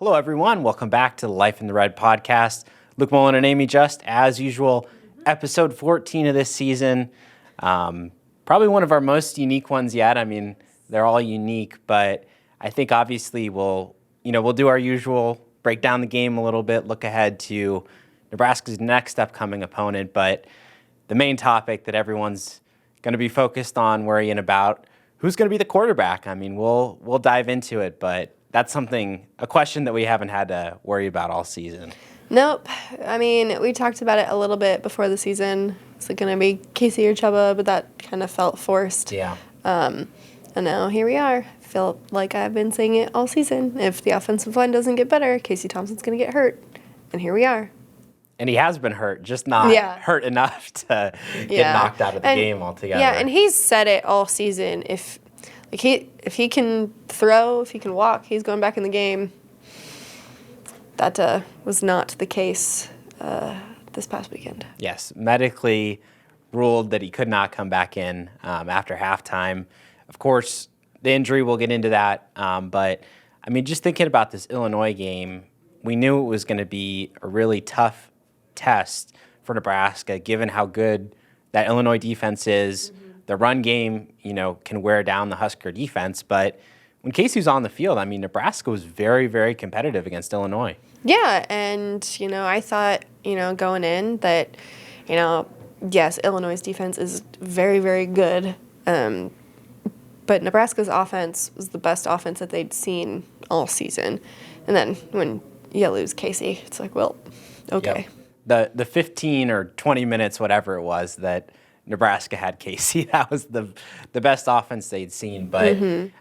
Hello, everyone. Welcome back to the Life in the Red podcast. Luke Mullin and Amie, just as usual, episode 14 of this season. Probably one of our most unique ones yet. I mean, they're all unique, but I think obviously we'll do our usual, break down the game a little bit, look ahead to Nebraska's next upcoming opponent. But the main topic that everyone's going to be focused on, worrying about, who's going to be the quarterback. I mean, we'll dive into it, but that's a question that we haven't had to worry about all season. Nope. I mean, we talked about it a little bit before the season. Is it going to be Casey or Chubba? But that kind of felt forced. Yeah. And now here we are. Feel like I've been saying it all season. If the offensive line doesn't get better, Casey Thompson's going to get hurt. And here we are. And he has been hurt, just not hurt enough to get knocked out of the game altogether. Yeah, and he's said it all season. If he can throw, if he can walk, he's going back in the game. That was not the case this past weekend. Yes, medically ruled that he could not come back in after halftime. Of course, the injury, we'll get into that. But, I mean, just thinking about this Illinois game, we knew it was going to be a really tough test for Nebraska, given how good that Illinois defense is. Mm-hmm. The run game, can wear down the Husker defense. But when Casey was on the field, I mean, Nebraska was very, very competitive against Illinois. Yeah, and, I thought, going in that, yes, Illinois' defense is very, very good. But Nebraska's offense was the best offense that they'd seen all season. And then when you lose Casey, it's like, well, okay. Yep. The 15 or 20 minutes, whatever it was, that Nebraska had Casey, that was the best offense they'd seen. But,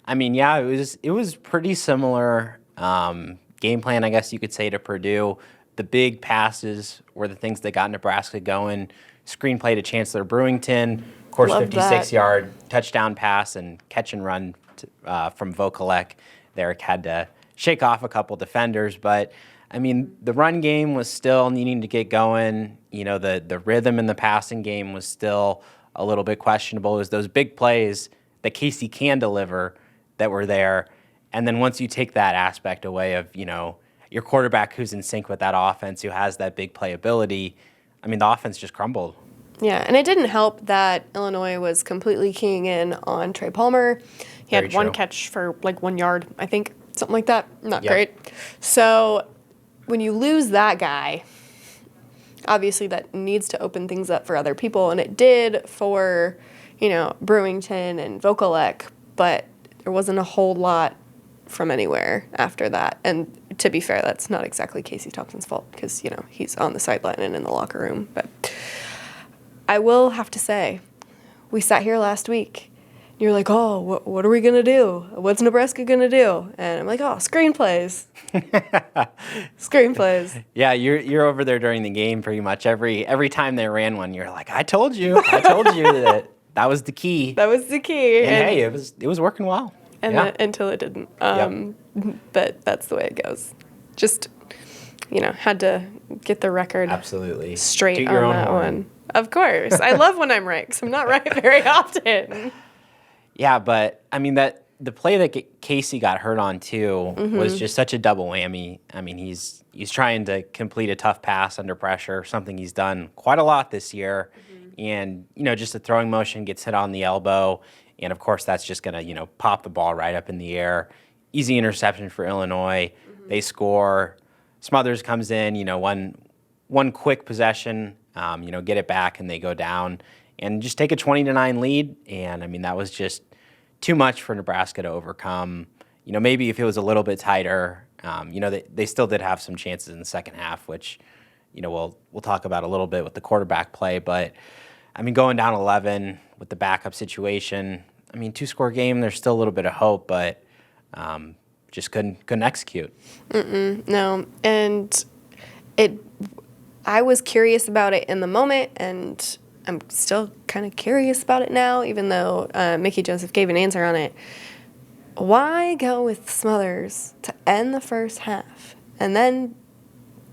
I mean, yeah, it was pretty similar game plan, I guess you could say, to Purdue. The big passes were the things that got Nebraska going. Screenplay to Chancellor Brewington, of course, 56-yard touchdown pass and catch and run from Vokalek. Derek had to shake off a couple defenders, but I mean, the run game was still needing to get going. The rhythm in the passing game was still a little bit questionable. It was those big plays that Casey can deliver that were there. And then once you take that aspect away of, your quarterback who's in sync with that offense, who has that big playability, I mean, the offense just crumbled. Yeah, and it didn't help that Illinois was completely keying in on Trey Palmer. He had one catch for like 1 yard, I think, something like that. Not great. So when you lose that guy, obviously that needs to open things up for other people, and it did for, Brewington and Vokalek, but there wasn't a whole lot from anywhere after that. And to be fair, that's not exactly Casey Thompson's fault because, he's on the sideline and in the locker room. But I will have to say, we sat here last week. You're like, oh, what are we going to do? What's Nebraska going to do? And I'm like, oh, screenplays. Screenplays. Yeah, you're over there during the game pretty much. Every time they ran one, you're like, I told you that was the key. That was the key. And hey, it was working well. And until it didn't. But that's the way it goes. Just, had to get the record absolutely straight on that one. Of course. I love when I'm right because I'm not right very often. Yeah, but, I mean, the play that Casey got hurt on, too, was just such a double whammy. I mean, he's trying to complete a tough pass under pressure, something he's done quite a lot this year. And, just a throwing motion gets hit on the elbow. And, of course, that's just going to, pop the ball right up in the air. Easy interception for Illinois. They score. Smothers comes in, one quick possession, get it back, and they go down. And just take a 20-9 lead. And, I mean, that was just too much for Nebraska to overcome. Maybe if it was a little bit tighter, they still did have some chances in the second half, which, we'll talk about a little bit with the quarterback play. But, I mean, going down 11 with the backup situation, I mean, 2-score game, there's still a little bit of hope, but just couldn't execute. No, and I was curious about it in the moment, and I'm still kind of curious about it now, even though Mickey Joseph gave an answer on it. Why go with Smothers to end the first half and then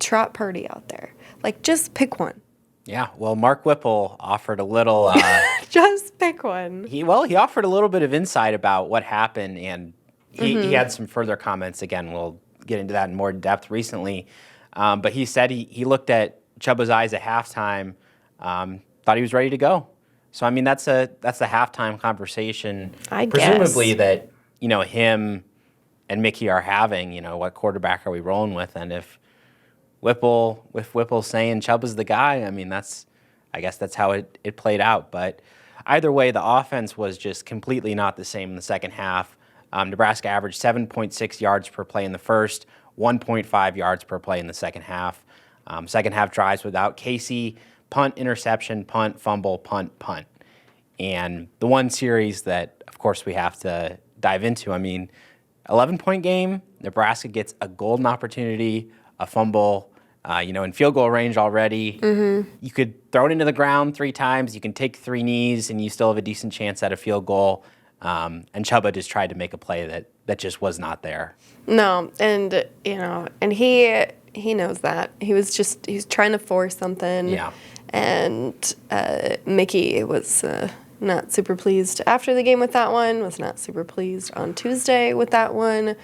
trot Purdy out there? Like, just pick one. Yeah, well, Mark Whipple offered a little... just pick one. He offered a little bit of insight about what happened, and he had some further comments. Again, we'll get into that in more depth recently. But he said he looked at Chubba's eyes at halftime, thought he was ready to go. So I mean that's the halftime conversation, presumably that him and Mickey are having. What quarterback are we rolling with? And if Whipple's saying Chubba's the guy, I mean I guess that's how it played out. But either way, the offense was just completely not the same in the second half. Nebraska averaged 7.6 yards per play in the first, 1.5 yards per play in the second half. Second half drives without Casey: punt, interception, punt, fumble, punt, punt. And the one series that, of course, we have to dive into, 11-point game, Nebraska gets a golden opportunity, a fumble, in field goal range already. Mm-hmm. You could throw it into the ground 3 times, you can take 3 knees, and you still have a decent chance at a field goal. And Chubba just tried to make a play that just was not there. No, and he knows that. He's trying to force something. Yeah. And Mickey was not super pleased after the game with that one, was not super pleased on Tuesday with that one.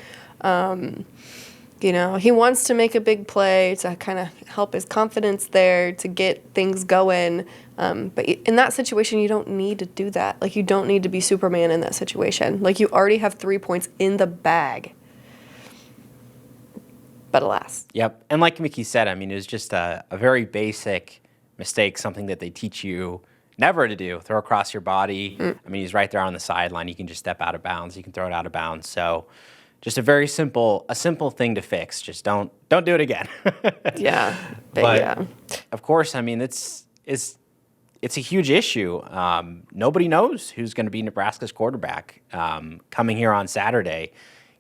He wants to make a big play to kind of help his confidence there, to get things going. But in that situation, you don't need to do that. Like, you don't need to be Superman in that situation. Like, you already have 3 points in the bag. But alas. Yep. And like Mickey said, it was just a very basic mistake, something that they teach you never to do. Throw across your body. He's right there on the sideline. You can just step out of bounds. You can throw it out of bounds. So just a simple thing to fix. Just don't do it again. Yeah. But yeah. Of course, it's a huge issue. Nobody knows who's going to be Nebraska's quarterback coming here on Saturday.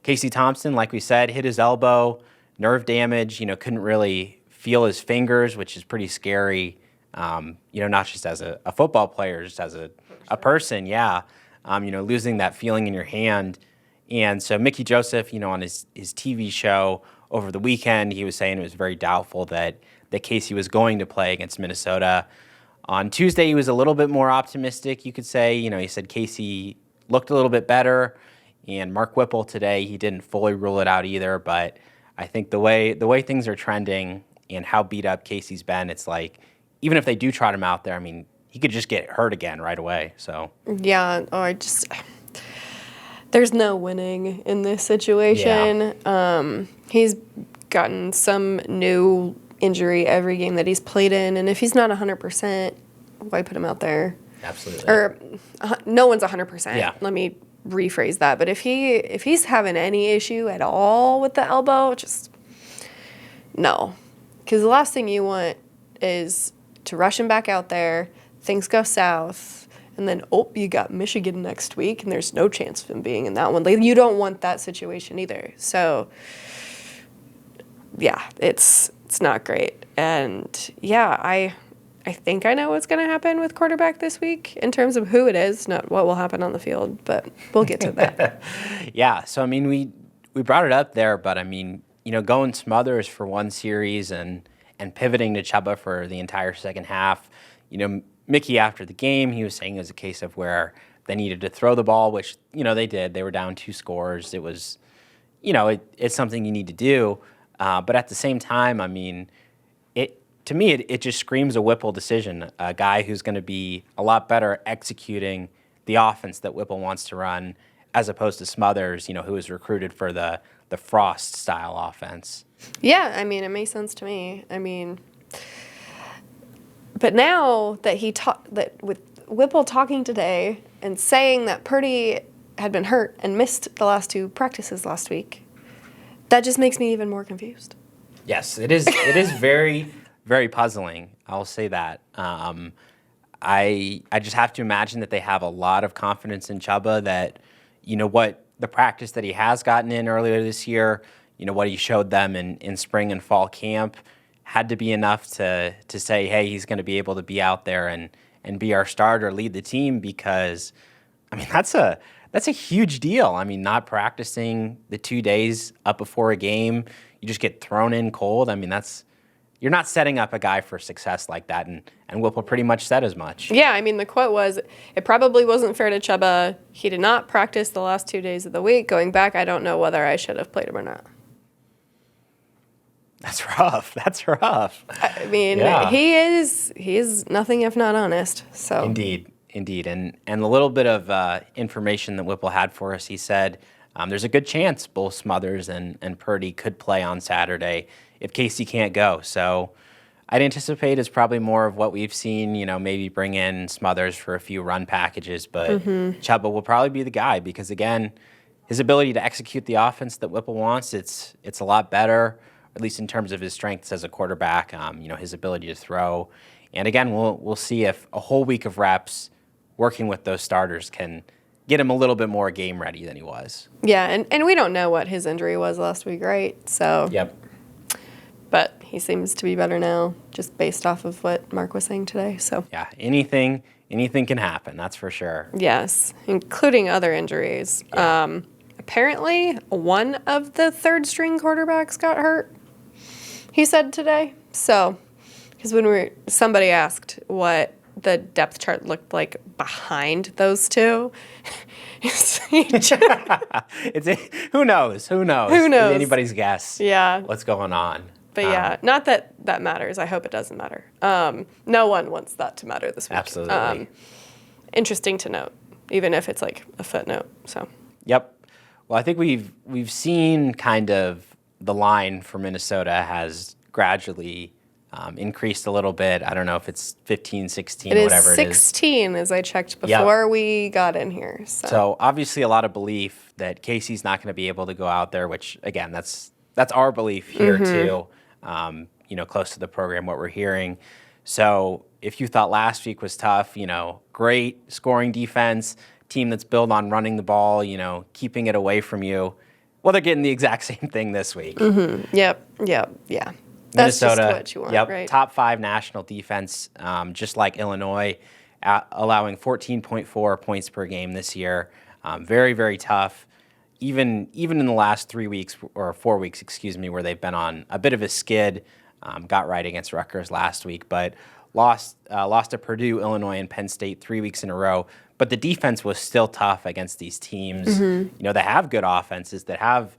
Casey Thompson, like we said, hit his elbow, nerve damage, couldn't really feel his fingers, which is pretty scary, not just as a football player, just as a person, yeah. Losing that feeling in your hand. And so Mickey Joseph, on his TV show over the weekend, he was saying it was very doubtful that Casey was going to play against Minnesota. On Tuesday, he was a little bit more optimistic, you could say. He said Casey looked a little bit better. And Mark Whipple today, he didn't fully rule it out either. But I think the way things are trending and how beat up Casey's been, it's like, even if they do trot him out there, he could just get hurt again right away. So yeah, there's no winning in this situation. Yeah. He's gotten some new injury every game that he's played in, and if he's not 100%, why put him out there? Absolutely. Or no one's 100%. Yeah. Let me rephrase that. But if he's having any issue at all with the elbow, just no. Because the last thing you want is to rush him back out there, things go south, and then, you got Michigan next week, and there's no chance of him being in that one. Like, you don't want that situation either. So, yeah, it's not great. And, yeah, I think I know what's going to happen with quarterback this week in terms of who it is, not what will happen on the field, but we'll get to that. Yeah, so, we brought it up there, but, going Smothers for one series and pivoting to Chubba for the entire second half, Mickey, after the game, he was saying it was a case of where they needed to throw the ball, which, they did. They were down 2 scores. It was, it's something you need to do. But at the same time, to me, it just screams a Whipple decision, a guy who's going to be a lot better executing the offense that Whipple wants to run, as opposed to Smothers, who was recruited for the Frost-style offense. Yeah, it makes sense to me. But now that that with Whipple talking today and saying that Purdy had been hurt and missed the last 2 practices last week, that just makes me even more confused. Yes, it is. It is very, very puzzling. I'll say that. I just have to imagine that they have a lot of confidence in Chubba, that what the practice that he has gotten in earlier this year, what he showed them in spring and fall camp, had to be enough to say, hey, he's going to be able to be out there and be our starter, lead the team, because, that's a huge deal. Not practicing the 2 days up before a game, you just get thrown in cold. You're not setting up a guy for success like that, and Whipple pretty much said as much. Yeah, the quote was, it probably wasn't fair to Chubba. He did not practice the last 2 days of the week. Going back, I don't know whether I should have played him or not. That's rough. That's rough. I mean, he is nothing if not honest. So Indeed. And a little bit of information that Whipple had for us, he said there's a good chance both Smothers and Purdy could play on Saturday if Casey can't go. So I'd anticipate it's probably more of what we've seen, maybe bring in Smothers for a few run packages, but Chuba will probably be the guy because, again, his ability to execute the offense that Whipple wants, it's a lot better, at least in terms of his strengths as a quarterback, his ability to throw. And, again, we'll see if a whole week of reps working with those starters can get him a little bit more game ready than he was. Yeah, and we don't know what his injury was last week, right? So Yep. But he seems to be better now, just based off of what Mark was saying today. So Yeah, anything can happen, that's for sure. Yes, including other injuries. Yeah. Apparently, one of the third-string quarterbacks got hurt, he said today. So, because somebody asked what the depth chart looked like behind those two. Who knows? Who knows? Who knows? It's anybody's guess. Yeah. What's going on? But yeah, not that that matters. I hope it doesn't matter. No one wants that to matter this week. Absolutely. Interesting to note, even if it's like a footnote. So. Yep. Well, I think we've seen kind of the line for Minnesota has gradually increased a little bit. I don't know if it's 15, 16, whatever it is. It is 16, as I checked before we got in here. So obviously a lot of belief that Casey's not going to be able to go out there, which, again, that's our belief here too, close to the program, what we're hearing. So if you thought last week was tough, great scoring defense, team that's built on running the ball, keeping it away from you, well, they're getting the exact same thing this week. Mm-hmm. Yep, yeah. That's Minnesota, just what you want, right? Top 5 national defense, just like Illinois, allowing 14.4 points per game this year. Very, very tough. Even in the last 3 weeks or 4 weeks, where they've been on a bit of a skid, got right against Rutgers last week, but lost to Purdue, Illinois, and Penn State 3 weeks in a row. But the defense was still tough against these teams. They have good offenses that have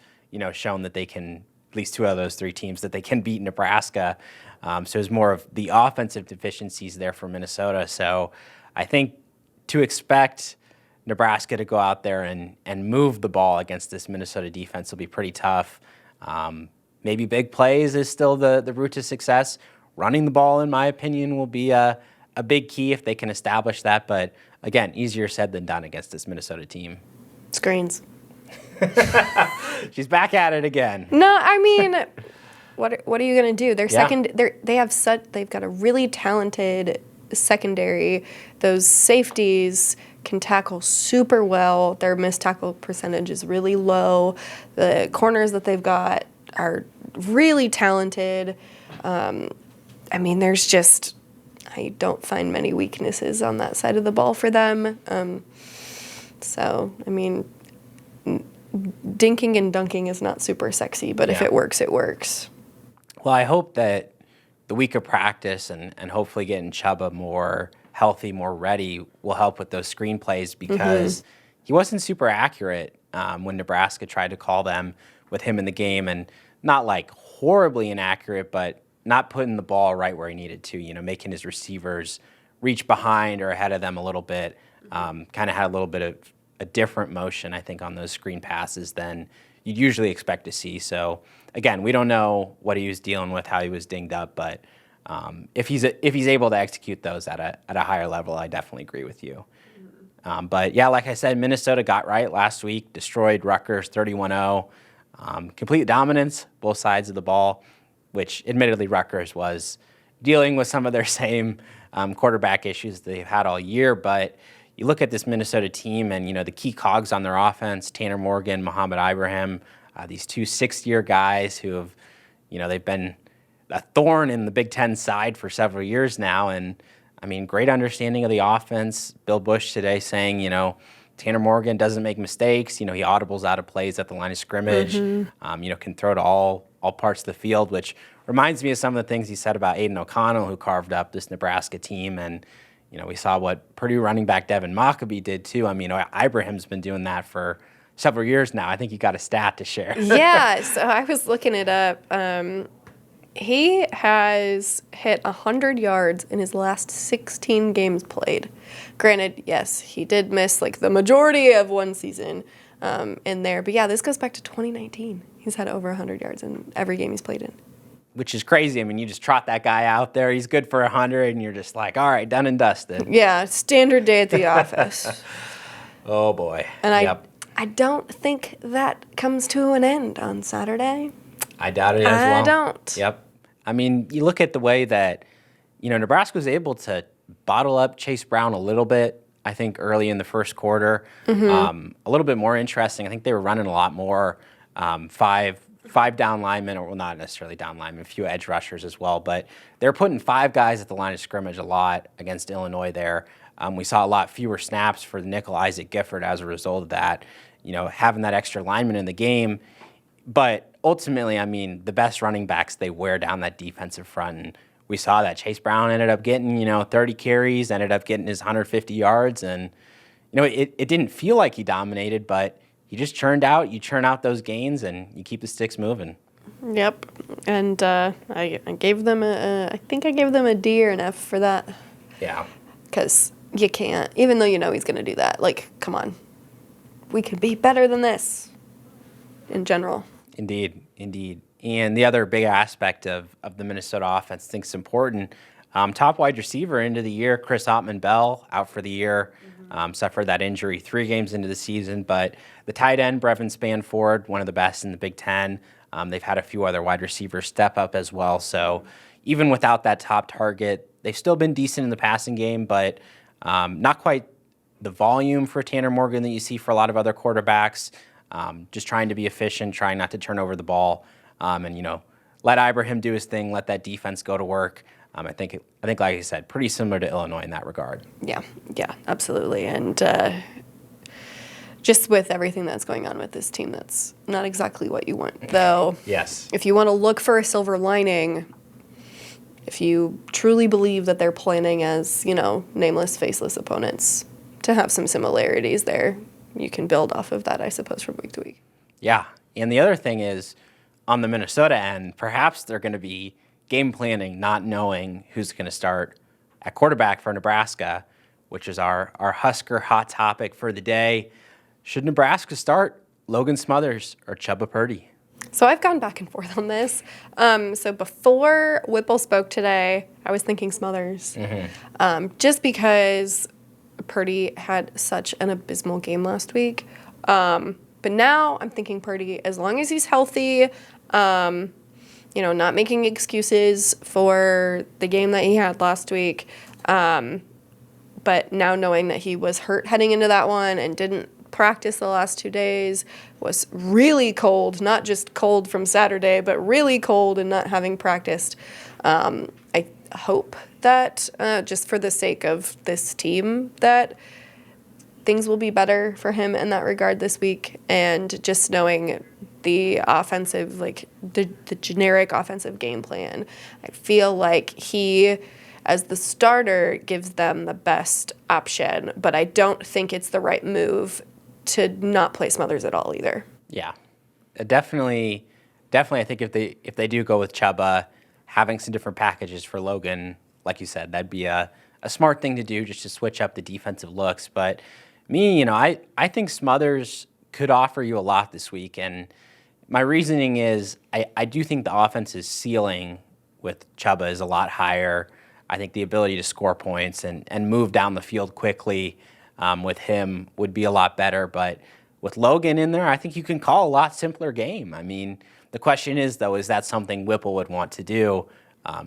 shown that they can. At least 2 out of those 3 teams that they can beat Nebraska. So it's more of the offensive deficiencies there for Minnesota. So I think to expect Nebraska to go out there and move the ball against this Minnesota defense will be pretty tough. Maybe big plays is still the route to success. Running the ball, in my opinion, will be a big key if they can establish that. But again, easier said than done against this Minnesota team. Screens. She's back at it again. No, I mean, what are you gonna do? They've got a really talented secondary. Those safeties can tackle super well. Their missed tackle percentage is really low. The corners that they've got are really talented. I don't find many weaknesses on that side of the ball for them. Dinking and dunking is not super sexy, but if it works, it works. Well, I hope that the week of practice and hopefully getting Chuba more healthy, more ready will help with those screenplays because he wasn't super accurate when Nebraska tried to call them with him in the game, and not like horribly inaccurate, but not putting the ball right where he needed to, making his receivers reach behind or ahead of them a little bit. Kind of had a little bit of a different motion, I think, on those screen passes than you'd usually expect to see. So, again, we don't know what he was dealing with, how he was dinged up, but if he's able to execute those at a higher level, I definitely agree with you. But, yeah, like I said, Minnesota got right last week, destroyed Rutgers 31-0. Complete dominance, both sides of the ball, which admittedly Rutgers was dealing with some of their same quarterback issues they've had all year, but you look at this Minnesota team and, the key cogs on their offense, Tanner Morgan, Muhammad Ibrahim, these 2 sixth-year guys who have, they've been a thorn in the Big Ten side for several years now. And, great understanding of the offense. Bill Busch today saying, Tanner Morgan doesn't make mistakes. He audibles out of plays at the line of scrimmage, can throw to all parts of the field, which reminds me of some of the things he said about Aiden O'Connell, who carved up this Nebraska team. And, we saw what Purdue running back Devin Mockabee did too. Ibrahim's been doing that for several years now. I think you got a stat to share. Yeah, so I was looking it up. He has hit 100 yards in his last 16 games played. Granted, yes, he did miss like the majority of one season in there. But yeah, this goes back to 2019. He's had over 100 yards in every game he's played in. Which is crazy. I mean, you just trot that guy out there. He's good for 100, and you're just like, all right, done and dusted. Yeah, standard day at the office. Oh, boy. And I don't think that comes to an end on Saturday. I doubt it as well. I don't. Yep. I mean, you look at the way that, Nebraska was able to bottle up Chase Brown a little bit, I think, early in the first quarter. A little bit more interesting. I think they were running a lot more five down linemen, or well, not necessarily down linemen, a few edge rushers as well. But they're putting 5 guys at the line of scrimmage a lot against Illinois there. We saw a lot fewer snaps for the nickel Isaac Gifford as a result of that, having that extra lineman in the game. But ultimately, I mean, the best running backs, they wear down that defensive front. And we saw that Chase Brown ended up getting, 30 carries, ended up getting his 150 yards. And, it didn't feel like he dominated, but he just churn out those gains, and you keep the sticks moving. Yep. And I gave them I think I gave them a D or an F for that. Yeah. Because you can't, even though he's going to do that. Like, come on. We could be better than this in general. Indeed. And the other big aspect of the Minnesota offense I think is important. Top wide receiver into the year, Chris Ottman-Bell, out for the year, suffered that injury 3 games into the season. But the tight end, Brevin Spanford, one of the best in the Big Ten. They've had a few other wide receivers step up as well. So even without that top target, they've still been decent in the passing game, but not quite the volume for Tanner Morgan that you see for a lot of other quarterbacks. Just trying to be efficient, trying not to turn over the ball, and let Ibrahim do his thing, let that defense go to work. I think, like I said, pretty similar to Illinois in that regard. Yeah, absolutely. And just with everything that's going on with this team, that's not exactly what you want. Though, yes, if you want to look for a silver lining, if you truly believe that they're planning as, nameless, faceless opponents, to have some similarities there, you can build off of that, I suppose, from week to week. Yeah, and the other thing is, on the Minnesota end, perhaps they're going to be game planning, not knowing who's going to start at quarterback for Nebraska, which is our Husker hot topic for the day. Should Nebraska start Logan Smothers or Chubba Purdy? So I've gone back and forth on this. So before Whipple spoke today, I was thinking Smothers, just because Purdy had such an abysmal game last week. But now I'm thinking Purdy, as long as he's healthy, not making excuses for the game that he had last week. But now knowing that he was hurt heading into that one and didn't practice the last 2 days, was really cold, not just cold from Saturday, but really cold and not having practiced. I hope that, just for the sake of this team, that things will be better for him in that regard this week. And just knowing the offensive, like the generic offensive game plan, I feel like he, as the starter, gives them the best option. But I don't think it's the right move to not play Smothers at all either. Yeah, definitely. I think if they do go with Chubba, having some different packages for Logan, like you said, that'd be a smart thing to do, just to switch up the defensive looks. But me, I think Smothers could offer you a lot this week, and my reasoning is I do think the offense's ceiling with Chubba is a lot higher. I think the ability to score points and move down the field quickly with him would be a lot better. But with Logan in there, I think you can call a lot simpler game. I mean, the question is, though, is that something Whipple would want to do?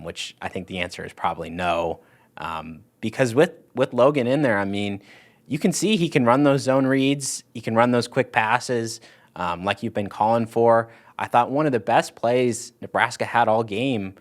Which I think the answer is probably no. Because with Logan in there, I mean, you can see he can run those zone reads. He can run those quick passes like you've been calling for. I thought one of the best plays Nebraska had all game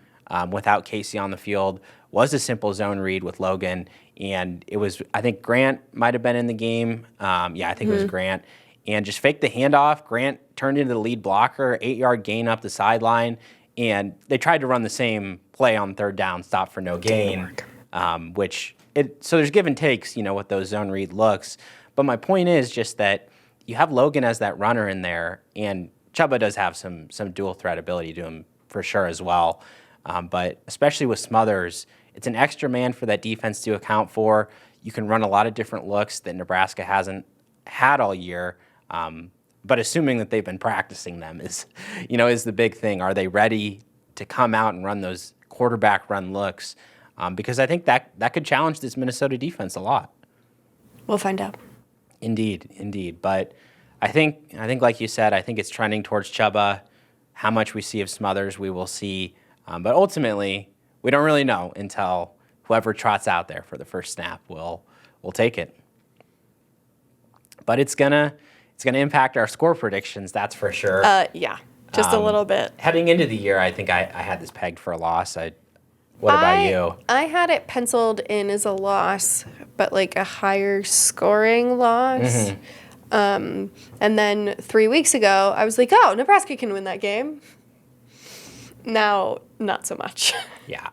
without Casey on the field was a simple zone read with Logan. And it was, I think Grant might have been in the game. I think it was Grant. And just faked the handoff. Grant turned into the lead blocker, 8-yard gain up the sideline. And they tried to run the same play on third down, stop for no gain, so there's give and takes, with those zone read looks. But my point is just that you have Logan as that runner in there, and Chubba does have some dual threat ability to him for sure as well. But especially with Smothers, it's an extra man for that defense to account for. You can run a lot of different looks that Nebraska hasn't had all year. But assuming that they've been practicing them is the big thing. Are they ready to come out and run those quarterback run looks? Because I think that could challenge this Minnesota defense a lot. We'll find out. Indeed. But I think like you said, I think it's trending towards Chuba. How much we see of Smothers, we will see. But ultimately, we don't really know until whoever trots out there for the first snap will take it. But it's gonna impact our score predictions, that's for sure. Yeah, just a little bit. Heading into the year, I think I had this pegged for a loss. What about you? I had it penciled in as a loss, but like a higher scoring loss. And then 3 weeks ago, I was like, oh, Nebraska can win that game. Now, not so much. Yeah,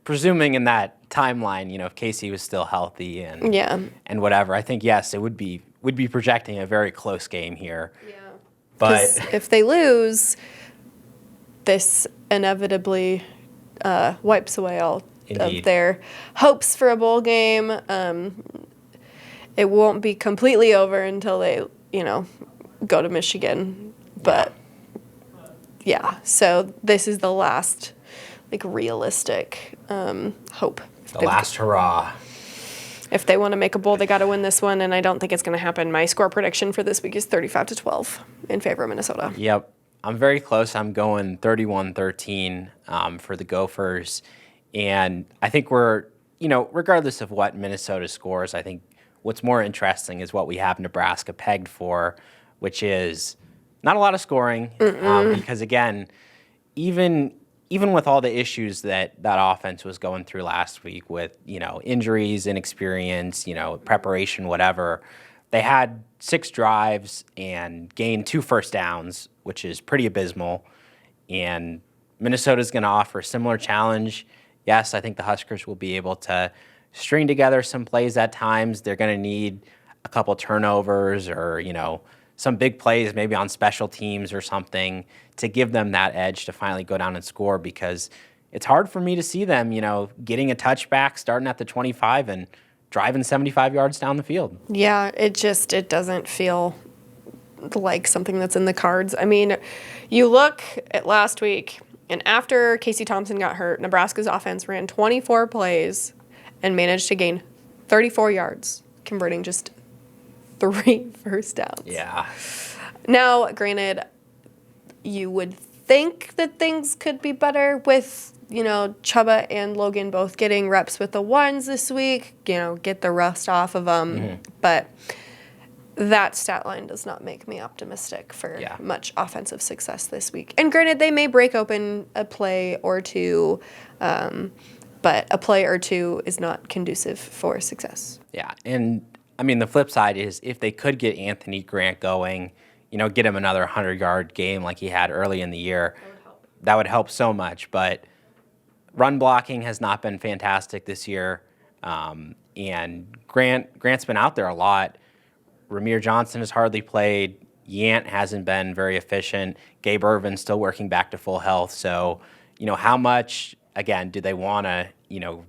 presuming in that timeline, if Casey was still healthy and whatever, I think yes, it would be projecting a very close game here. Yeah. But if they lose, this inevitably wipes away all of their hopes for a bowl game. It won't be completely over until they, go to Michigan. But yeah, so this is the last, realistic hope. The last hurrah. If they want to make a bowl, they got to win this one, and I don't think it's going to happen. My score prediction for this week is 35-12 in favor of Minnesota. Yep. I'm very close. I'm going 31-13 for the Gophers. And I think we're, regardless of what Minnesota scores, I think what's more interesting is what we have Nebraska pegged for, which is not a lot of scoring. Because, again, even with all the issues that offense was going through last week with, injuries, inexperience, preparation, whatever, they had 6 drives and gained 2 first downs, which is pretty abysmal. And Minnesota's going to offer a similar challenge. Yes, I think the Huskers will be able to string together some plays at times. They're going to need a couple turnovers or, some big plays maybe on special teams or something to give them that edge to finally go down and score, because it's hard for me to see them, getting a touchback, starting at the 25 and driving 75 yards down the field. Yeah, it doesn't feel like something that's in the cards. I mean, you look at last week, and after Casey Thompson got hurt, Nebraska's offense ran 24 plays and managed to gain 34 yards, converting just 3 first downs. Yeah. Now, granted, you would think that things could be better with, Chuba and Logan both getting reps with the ones this week, get the rust off of them. But that stat line does not make me optimistic for much offensive success this week. And granted, they may break open a play or two, but a play or two is not conducive for success. Yeah, and the flip side is if they could get Anthony Grant going, get him another 100-yard game like he had early in the year, that would help so much. But run blocking has not been fantastic this year, and Grant's been out there a lot. Ramir Johnson has hardly played. Yant hasn't been very efficient. Gabe Irvin's still working back to full health. So, how much, again, do they want to,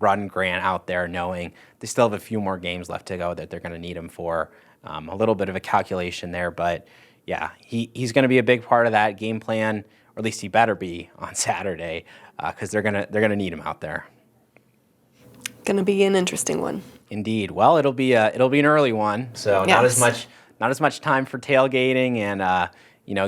run Grant out there knowing they still have a few more games left to go that they're going to need him for? A little bit of a calculation there, but yeah, he's going to be a big part of that game plan, or at least he better be on Saturday, because they're gonna need him out there. Going to be an interesting one. Indeed. Well, it'll be an early one, so yes. not as much time for tailgating and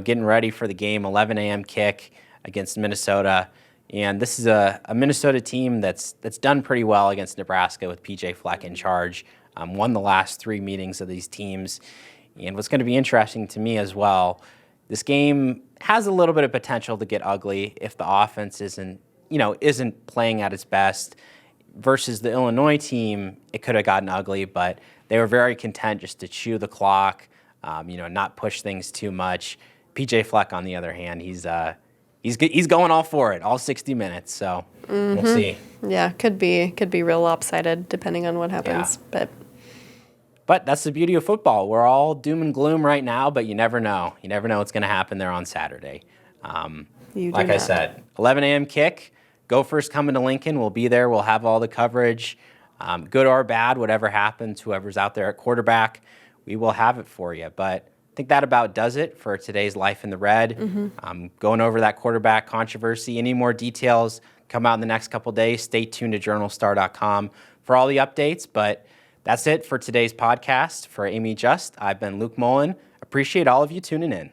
getting ready for the game. 11 a.m. kick against Minnesota, and this is a Minnesota team that's done pretty well against Nebraska with PJ Fleck in charge. Won the last 3 meetings of these teams. And what's going to be interesting to me as well, this game has a little bit of potential to get ugly if the offense isn't playing at its best. Versus the Illinois team, it could have gotten ugly, but they were very content just to chew the clock, not push things too much. PJ Fleck, on the other hand, he's going all for it, all 60 minutes. So we'll see. Yeah, could be real lopsided depending on what happens, But that's the beauty of football. We're all doom and gloom right now, but you never know. You never know what's going to happen there on Saturday. Like I said, 11 a.m. kick. Gophers coming to Lincoln, we'll be there. We'll have all the coverage, good or bad, whatever happens, whoever's out there at quarterback, we will have it for you. But I think that about does it for today's Life in the Red. Going over that quarterback controversy. Any more details come out in the next couple days. Stay tuned to journalstar.com for all the updates. But that's it for today's podcast. For Amie Just, I've been Luke Mullin. Appreciate all of you tuning in.